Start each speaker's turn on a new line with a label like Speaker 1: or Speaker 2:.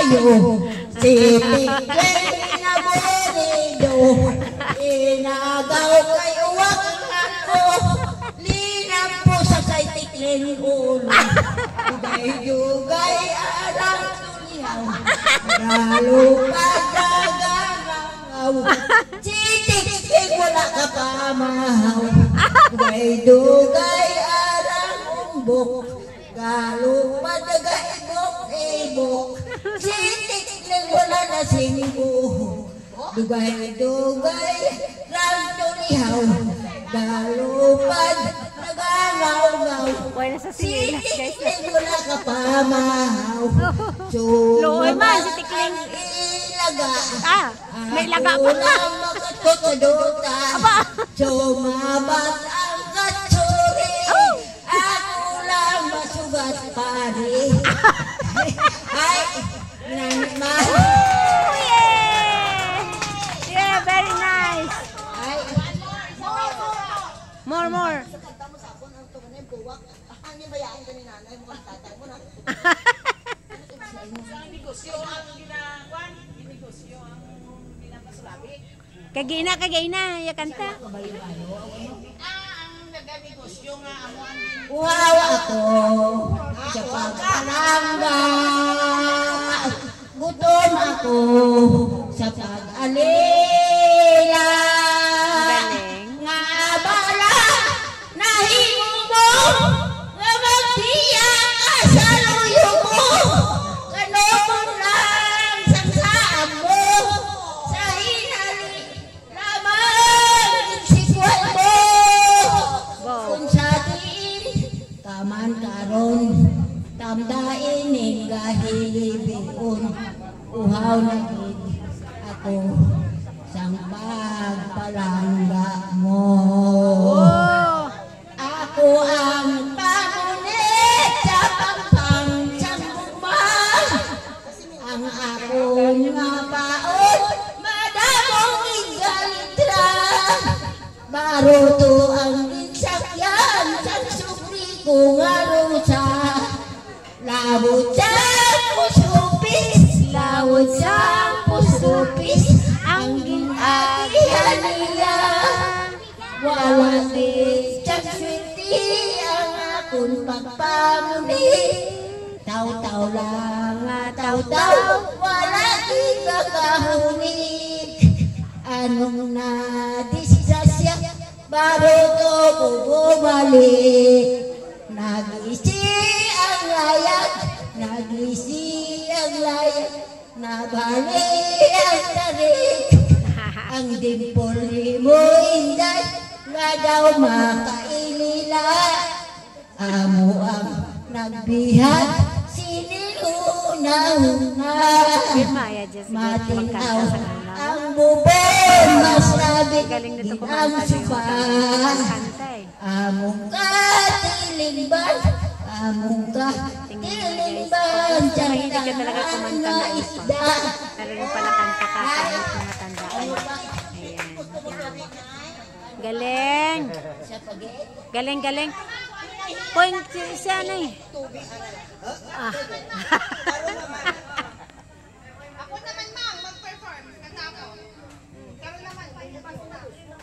Speaker 1: kayo. Sitikling inaburido. Inagaw kayo wag ako. Linang po sa sitikling ulo. Dugay-dugay arang tulihaw. Lalo pagdagangaw. Sitikling wala ka pamahaw. Dugay-dugay arang umbok. Lalo pagdagangaw. Sitikling wala na singgo. Dugay-dugay arang tulihaw. Galupad, nagangaw-ngaw. Sitikling wala ka pamahaw.
Speaker 2: Loy man, si Tikling.
Speaker 1: Ilaga.
Speaker 2: May laga pa.
Speaker 1: Ako lang makatot sa duta. Sumabat ang katsuri. Ako lang masugat pari. Ay, nanimah.
Speaker 2: Yeah, very nice.
Speaker 1: Ay,
Speaker 2: More.
Speaker 1: Ang bayaan ka ni nanay mo ang tatay mo na. Negosyo ang
Speaker 2: Kagina, ya kanta.
Speaker 3: Ang naganegosyo nga amo ang
Speaker 1: Wow ako sa pag-alangga. Gutom ako sa pag-alila. Nga bala nahimo mo nga magtiya ka sa luyo mo. Kanong lang sangsaan mo sa hinali lamang sikwal mo. Kung sa diin kaman karon tamdain ning gahibion uhaw na gid ako sang pagpalangga mo. Ako ang pangunit sa pampang sang bumang. Ang akong nga paon madamong igalitra. Baruto ang insakyan sa sukri ko nga rusa. Lawot sa pusupis, lawot sa pusupis, ang ginatihan nila. Wala ni chakswiti ang akong pagpamuni. Taw-taw lang nga taw-taw, wala ikakahunit. Anong nadisgrasya, baruto ko bumalik. Nag-isi ang layag, nabalik ang tarik. Ang dimpol mo inday, nga daw makailila. Amo ang nagbihat, siniluna-una. Matinaw ang bubong, mas labi din ang supa. Among ka tilingban, among ka tilingban,
Speaker 2: Hindi ka talaga kumanta
Speaker 1: na
Speaker 2: na
Speaker 1: isda.
Speaker 2: Talagang pala kanta ka kahit matandaan. Ayan. Galing. Point siya na eh.
Speaker 3: Ako naman mang mag-perform kanta ko. Karon naman bukas na.